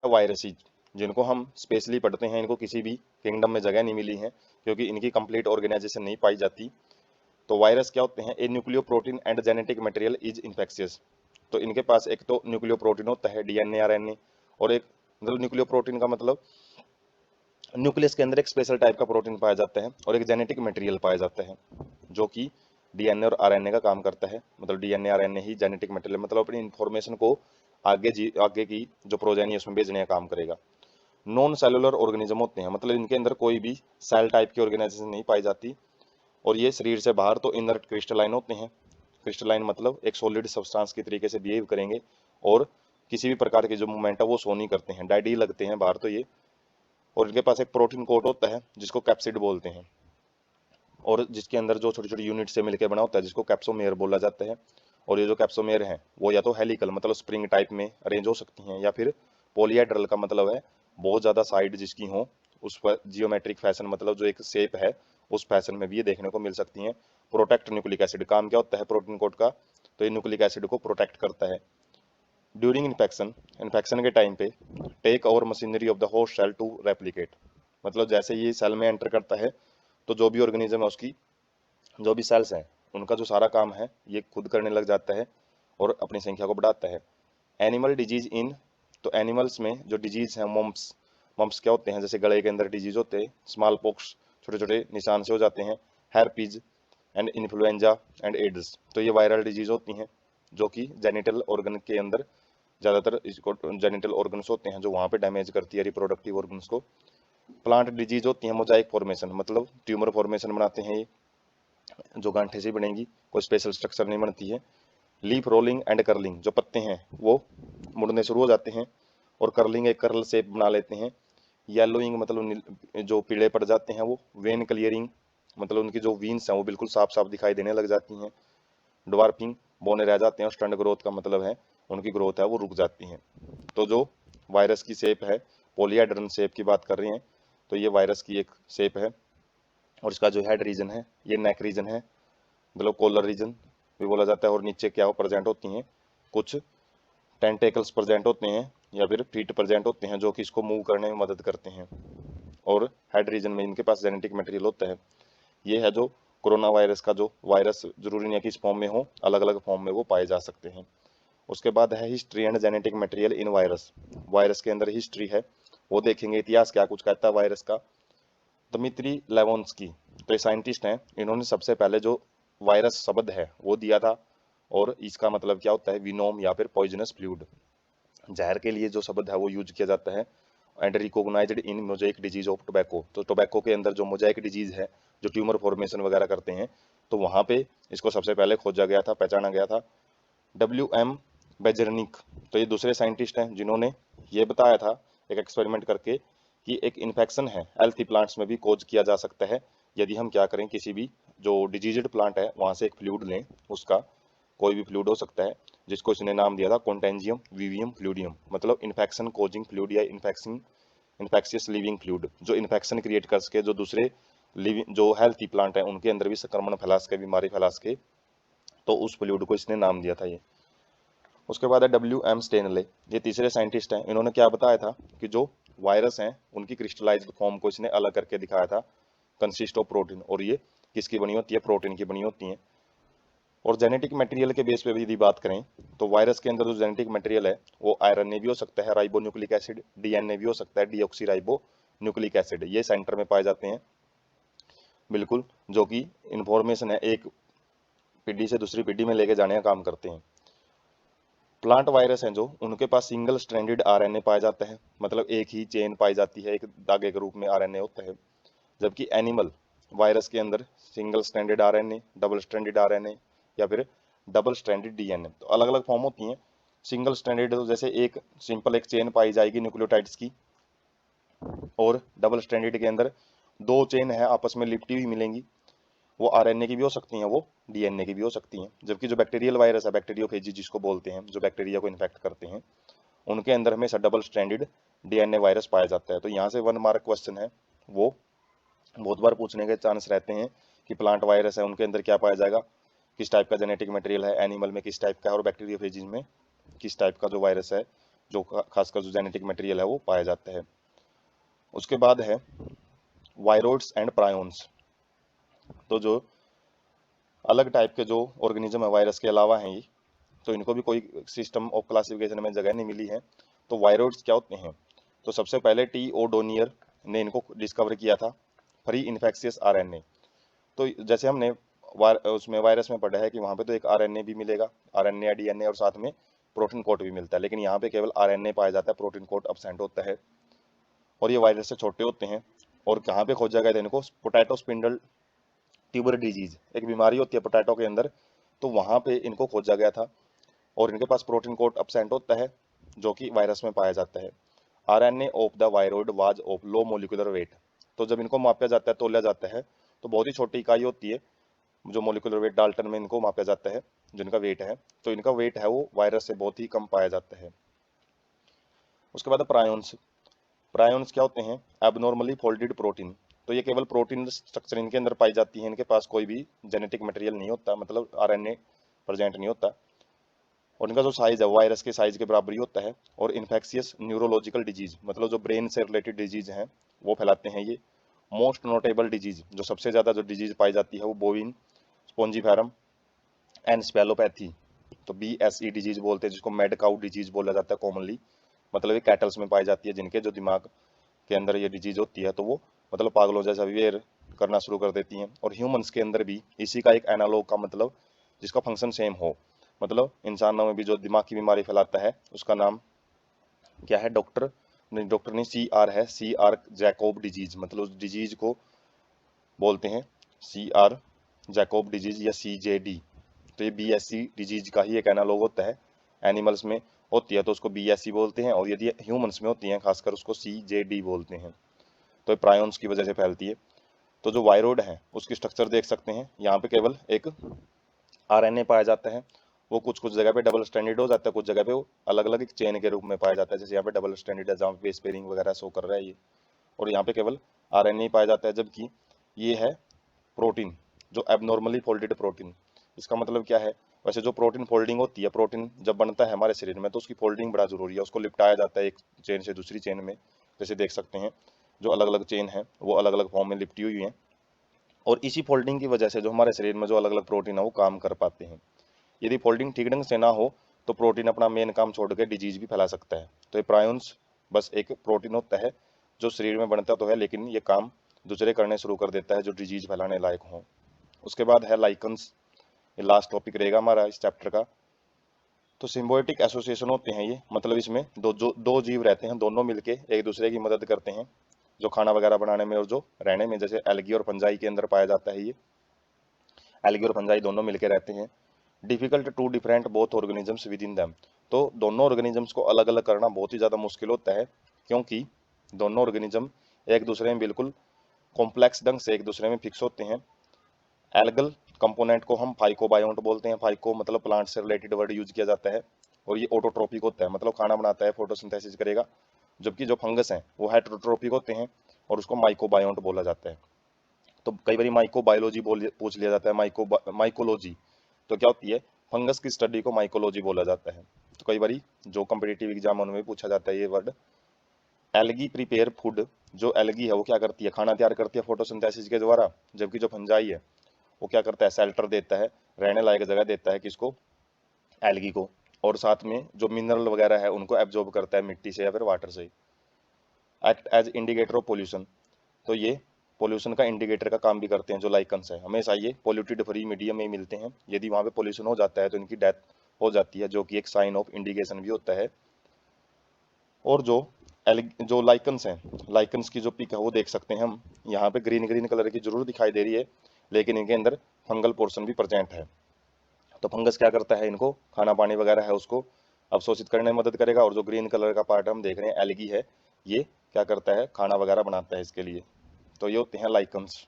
Viruses जिनको हम specially पढ़ते हैं, इनको किसी भी किंगडम में जगह नहीं मिली है क्योंकि इनकी कंप्लीट ऑर्गेनाइजेशन नहीं पाई जाती। तो वायरस क्या होते हैं? A nucleo protein and genetic material is infectious. तो इनके पास एक तो न्यूक्लियो प्रोटीन होता है, डीएनए आरएनए, और एक मतलब न्यूक्लियो प्रोटीन का मतलब न्यूक्लियस के अंदर एक स्पेशल टाइप का प्रोटीन पाया जाता है, और एक जेनेटिक मटेरियल पाया जाता है जो कि डीएनए और आरएनए का काम करता है। मतलब डीएनए आरएनए ही जेनेटिक मटेरियल, मतलब अपनी इंफॉर्मेशन को आगे की जो प्रोजेनी है उसमें भेजने का काम करेगा। नॉन सेलुलर ऑर्गेनिज्म होते हैं, मतलब इनके अंदर कोई भी सेल टाइप की ऑर्गेनाइजेशन नहीं पाई जाती, और ये शरीर से बाहर तो इनर्ट क्रिस्टलाइन होते हैं। क्रिस्टलाइन मतलब एक सॉलिड सब्सटेंस की तरीके से बिहेव करेंगे, और किसी भी प्रकार के जो मूवमेंट है वो शो नहीं करते हैं, डेड ही लगते हैं बाहर तो ये। और इनके पास एक प्रोटीन कोट होता है जिसको कैप्सिड बोलते हैं, और जिसके अंदर जो छोटी छोटी यूनिट से मिलकर बना होता है जिसको कैप्सोमेयर बोला जाता है। और ये जो कैप्सोमेयर है वो या तो हेलिकल मतलब स्प्रिंग टाइप में अरेंज हो सकती हैं, या फिर पॉलीहेड्रल का मतलब है बहुत ज़्यादा साइड जिसकी हो, उस पर जियोमेट्रिक फैशन मतलब जो एक शेप है उस फैशन में भी ये देखने को मिल सकती हैं। प्रोटेक्ट न्यूक्लिक एसिड, काम क्या होता है प्रोटीन कोट का? तो ये न्यूक्लिक एसिड को प्रोटेक्ट करता है। ड्यूरिंग इन्फेक्शन, इन्फेक्शन के टाइम पे take over machinery of the host cell to replicate. मतलब जैसे ये सेल में एंटर करता है तो जो भी ऑर्गेनिज्म है उसकी जो भी सेल्स हैं उनका जो सारा काम है ये खुद करने लग जाता है और अपनी संख्या को बढ़ाता है। एनिमल डिजीज इन, तो एनिमल्स में जो डिजीज हैं मम्प्स, मम्प्स क्या होते हैं? जैसे गले के अंदर डिजीज होते हैं, स्मॉल पॉक्स छोटे छोटे निशान से हो जाते हैं, हैरपीज एंड इन्फ्लुएंजा एंड एड्स, तो ये वायरल डिजीज होती हैं जो कि जेनिटल ऑर्गन के अंदर ज़्यादातर इसको जेनिटल ऑर्गन्स होते हैं जो वहाँ पे डैमेज करती है रिप्रोडक्टिव ऑर्गन्स को। प्लांट डिजीज होती है मोजाइक फॉर्मेशन, मतलब ट्यूमर फॉर्मेशन बनाते हैं ये, जो गांठे से बनेगी, कोई स्पेशल स्ट्रक्चर नहीं बनती है। लीफ रोलिंग एंड कर्लिंग, जो पत्ते हैं वो मुड़ने शुरू हो जाते हैं और कर्लिंग एक कर्ल शेप बना लेते हैं। येलोइंग मतलब जो पीले पड़ जाते हैं वो। वेन क्लियरिंग मतलब उनकी जो वीन्स हैं वो बिल्कुल साफ साफ दिखाई देने लग जाती हैं। ड्वार्फिंग, बौने रह जाते हैं, और स्टंट ग्रोथ का मतलब है उनकी ग्रोथ है वो रुक जाती है। तो जो वायरस की शेप है, पोलियाड्रन शेप की बात कर रहे हैं, तो ये वायरस की एक शेप है। और इसका जो हेड रीजन है ये नेक रीजन है, मतलब कॉलर रीजन भी बोला जाता है। और नीचे क्या हो प्रेजेंट होती हैं, कुछ टेंटेकल्स प्रेजेंट होते हैं या फिर फीट प्रेजेंट होते हैं जो कि इसको मूव करने में मदद करते हैं। और हेड रीजन में इनके पास जेनेटिक मटेरियल होता है। ये है जो कोरोना वायरस का जो वायरस, जरूरी नहीं है कि इस फॉर्म में हो, अलग अलग फॉर्म में वो पाए जा सकते हैं। उसके बाद है history and genetic material in virus. Virus के अंदर हिस्ट्री है, वो देखेंगे इतिहास क्या कुछ कहता है वायरस का। दमित्री लेवोन्स्की, तो ये साइंटिस्ट हैं, इन्होंने सबसे पहले जो वायरस शब्द है वो दिया था। और इसका मतलब क्या होता है? विनोम या फिर पॉइजनस फ्लूइड, जहर के लिए जो शब्द है वो यूज किया जाता है। And recognised in mosaic disease of tobacco, तो टोबैको के अंदर जो मोजाइक डिजीज है जो ट्यूमर फॉर्मेशन वगैरह करते हैं, तो वहाँ पे इसको सबसे पहले खोजा गया था, पहचाना गया था। WM बेजरनिक, तो ये दूसरे साइंटिस्ट हैं जिन्होंने ये बताया था एक एक्सपेरिमेंट करके कि एक इन्फेक्शन है हेल्थी प्लांट्स में भी कोज किया जा सकता है यदि हम क्या करें, किसी भी जो डिजीज्ड प्लांट है वहाँ से एक फ्लूइड लें, उसका कोई भी फ्लूइड हो सकता है, जिसको इसने नाम दिया था कॉन्टेंजियम विवियम फ्लूडियम, मतलब इन्फेक्शन कोजिंग फ्लूइड या इन्फेक्शन इन्फेक्शियस लिविंग फ्लूइड, जो इन्फेक्शन क्रिएट कर सके, जो दूसरे लिविंग जो हेल्थी प्लांट है उनके अंदर भी संक्रमण फैला सके, बीमारी फैला सके, तो उस फ्लूइड को इसने नाम दिया था ये। उसके बाद है WM स्टेनले, ये तीसरे साइंटिस्ट हैं, इन्होंने क्या बताया था कि जो वायरस हैं उनकी क्रिस्टलाइज्ड फॉर्म को इसने अलग करके दिखाया था, कंसिस्ट ऑफ प्रोटीन, और ये किसकी बनी होती है? प्रोटीन की बनी होती हैं। और जेनेटिक मटेरियल के बेस पे भी यदि बात करें तो वायरस के अंदर जो जेनेटिक मटेरियल है वो आरएनए भी हो सकता है, राइबो न्यूक्लिक एसिड, डीएनए भी हो सकता है, डीऑक्सी राइबो न्यूक्लिक एसिड, ये सेंटर में पाए जाते हैं बिल्कुल, जो कि इंफॉर्मेशन है एक पीढ़ी से दूसरी पीढ़ी में लेके जाने का काम करते हैं। प्लांट वायरस हैं जो उनके पास सिंगल स्ट्रैंडेड आरएनए पाया जाता है, मतलब एक ही चेन पाई जाती है, एक धागे के रूप में आरएनए होता है। जबकि एनिमल वायरस के अंदर single stranded RNA, double stranded RNA, या फिर डबल स्ट्रैंडेड डीएनए, तो अलग अलग फॉर्म होती हैं। सिंगल स्ट्रैंडेड तो जैसे एक सिंपल एक चेन पाई जाएगी न्यूक्लियोटाइड्स की, और डबल स्ट्रैंडेड के अंदर दो चेन है आपस में लिपटी हुई मिलेंगी, वो आरएनए की भी हो सकती हैं, वो डीएनए की भी हो सकती हैं। जबकि जो बैक्टीरियल वायरस है, बैक्टीरियोफेजी जिसको बोलते हैं, जो बैक्टीरिया को इन्फेक्ट करते हैं, उनके अंदर हमेशा डबल स्ट्रैंडेड डीएनए वायरस पाया जाता है। तो यहाँ से 1 मार्क क्वेश्चन है, वो बहुत बार पूछने के चांस रहते हैं कि प्लांट वायरस है उनके अंदर क्या पाया जाएगा, किस टाइप का जेनेटिक मटेरियल है, एनिमल में किस टाइप का है, और बैक्टीरियोफेजिज में किस टाइप का जो वायरस है जो खासकर जो जेनेटिक मटेरियल है वो पाया जाता है। उसके बाद है वायरोइड्स एंड प्रायोन्स। तो जो अलग टाइप के जो ऑर्गेनिज्म है वायरस के अलावा हैं ये, तो इनको भी कोई सिस्टम ऑफ क्लासिफिकेशन में जगह नहीं मिली है। तो वायरोइड्स क्या होते हैं? तो सबसे पहले टी ओ डोनियर ने इनको डिस्कवर किया था, फ्री इन्फेक्शियस आरएनए। तो जैसे हमने उसमें वायरस में पढ़ा है कि वहाँ पे तो एक आरएनए भी मिलेगा, आरएनए या डीएनए, और साथ में प्रोटीन कोड भी मिलता है, लेकिन यहाँ पे केवल आरएनए पाया जाता है, प्रोटीन कोड अब्सेंट होता है, और ये वायरस से छोटे होते हैं। और कहाँ पे खोजा गया था इनको? पोटैटो स्पिंडल ट्यूबर डिजीज, एक बीमारी होती है पोटैटो के अंदर, तो वहाँ पे इनको खोजा गया था, और इनके पास प्रोटीन कोड अब्सेंट होता है जो कि वायरस में पाया जाता है। RNA of the viroid was of low molecular weight. तो जब इनको मापा जाता है, तोला जाता है, तो बहुत ही छोटी इकाई होती है, जो मोलिकुलर वेट डाल्टन में इनको मापा जाता है, जिनका वेट है, तो इनका वेट है वो वायरस से बहुत ही कम पाया जाता है। उसके बाद प्रायोन्स। प्रायोन्स क्या होते हैं? Abnormally folded protein. तो ये केवल प्रोटीन स्ट्रक्चर इनके अंदर पाई जाती है, इनके पास कोई भी जेनेटिक मटेरियल नहीं होता, मतलब आरएनए प्रेजेंट नहीं होता, और इनका जो साइज है वायरस के साइज के बराबर ही होता है। और इन्फेक्शियस न्यूरोलॉजिकल डिजीज, मतलब जो ब्रेन से रिलेटेड डिजीज हैं वो फैलाते हैं ये। मोस्ट नोटेबल डिजीज, जो सबसे ज़्यादा जो डिजीज पाई जाती है वो बोविन स्पोंजीफेरम एनसेफेलोपैथी, तो BSE डिजीज बोलते हैं, जिसको मैड काउ डिजीज बोला जाता है कॉमनली। मतलब ये कैटल्स में पाई जाती है, जिनके जो दिमाग के अंदर ये डिजीज होती है, तो वो मतलब पागलों जैसा बिहेव करना शुरू कर देती हैं। और ह्यूमंस के अंदर भी इसी का एक एनालॉग का, मतलब जिसका फंक्शन सेम हो, मतलब इंसानों में भी जो दिमाग की बीमारी फैलाता है उसका नाम क्या है? डॉक्टर नहीं, CR है, CR जैकोब डिजीज, मतलब उस डिजीज को बोलते हैं CR जैकोब डिजीज या CJD। तो ये BSE डिजीज का ही एक एनालॉग होता है, एनिमल्स में होती है तो उसको BSE बोलते हैं, और यदि ह्यूमंस में होती हैं खासकर उसको CJD बोलते हैं। तो ये प्रायोन्स की वजह से फैलती है। तो जो वायरोइड है उसकी स्ट्रक्चर देख सकते हैं, यहाँ पे केवल एक आरएनए पाया जाता है, वो कुछ कुछ जगह पे डबल स्टैंडर्ड हो जाता है, कुछ जगह पे वो अलग अलग एक चेन के रूप में पाया जाता है, जैसे यहाँ पे डबल स्टैंडर्ड है जहाँ पे बेस पेयरिंग वगैरह शो कर रहा है ये, और यहाँ पे केवल आरएनए ही पाया जाता है। जबकि ये है प्रोटीन, जो एबनॉर्मली फोल्डेड प्रोटीन। इसका मतलब क्या है? वैसे जो प्रोटीन फोल्डिंग होती है, प्रोटीन जब बनता है हमारे शरीर में तो उसकी फोल्डिंग बड़ा जरूरी है, उसको लिपटाया जाता है एक चेन से दूसरी चेन में, जैसे देख सकते हैं जो अलग अलग चेन है वो अलग अलग फॉर्म में लिपटी हुई है, और इसी फोल्डिंग की वजह से जो हमारे शरीर में जो अलग अलग प्रोटीन है वो काम कर पाते हैं। यदि फोल्डिंग ठीक ढंग से ना हो तो प्रोटीन अपना मेन काम छोड़ के डिजीज भी फैला सकता है। तो ये प्रायोन्स बस एक प्रोटीन होता है जो शरीर में बनता तो है, लेकिन ये काम दूसरे करने शुरू कर देता है जो डिजीज फैलाने लायक हो। उसके बाद है लाइकन्स, ये लास्ट टॉपिक रहेगा हमारा इस चैप्टर का। तो सिम्बायोटिक एसोसिएशन होते हैं ये, मतलब इसमें दो जीव रहते हैं, दोनों मिलके एक दूसरे की मदद करते हैं, जो खाना वगैरह बनाने में और जो रहने में। जैसे एल्गी और फंजाई के अंदर पाया जाता है ये, एल्गी और फंजाई दोनों मिलकर रहते हैं। Difficult to different both organisms with in them. तो दोनों ऑर्गेनिजम्स को अलग अलग करना बहुत ही ज़्यादा मुश्किल होता है, क्योंकि दोनों ऑर्गेनिज्म एक दूसरे में बिल्कुल कॉम्प्लेक्स ढंग से एक दूसरे में फिक्स होते हैं। एल्गल कंपोनेंट को हम फाइकोबायोंट बोलते हैं, फाइको मतलब प्लांट से रिलेटेड वर्ड यूज किया जाता है, और ये ऑटोट्रोपिक होता है, मतलब खाना बनाता है, फोटोसिंथेसिस करेगा। जबकि जो फंगस हैं वो हेटेरोट्रोपिक होते हैं, और उसको माइकोबायोंट बोला जाता है। तो कई बार माइकोबायोलॉजी बोल पूछ लिया जाता है, माइकोलॉजी तो क्या होती है? फंगस की स्टडी को माइकोलॉजी बोला जाता है। तो कई बार जो कम्पिटिटिव एग्जाम में पूछा जाता है ये वर्ड। एल्गी प्रिपेयर फूड, जो एल्गी है वो क्या करती है? खाना तैयार करती है फोटोसिंथेसिस के द्वारा। जबकि जो फंजाई है वो क्या करता है? शेल्टर देता है, रहने लायक जगह देता है किसको? एल्गी को। और साथ में जो मिनरल वगैरह है उनको एब्जॉर्ब करता है मिट्टी से या फिर वाटर से। Act as indicator of pollution, तो ये पोल्यूशन का इंडिकेटर का काम भी करते हैं। जो लाइकन्स है हमेशा ये पोल्यूटेड फ्री मीडियम में ही मिलते हैं, यदि वहाँ पे पोल्यूशन हो जाता है तो इनकी डेथ हो जाती है, जो कि एक साइन ऑफ इंडिकेशन भी होता है। और जो लाइकन्स हैं, लाइकन्स की जो पिक है वो देख सकते हैं हम, यहाँ पे ग्रीन ग्रीन कलर की जरूर दिखाई दे रही है, लेकिन इनके अंदर फंगल पोर्शन भी प्रेजेंट है। तो फंगस क्या करता है? इनको खाना पानी वगैरह है उसको अवशोषित करने में मदद करेगा, और जो ग्रीन कलर का पार्ट हम देख रहे हैं एल्गी है, ये क्या करता है? खाना वगैरह बनाता है इसके लिए। तो ये होते हैं लाइकन्स।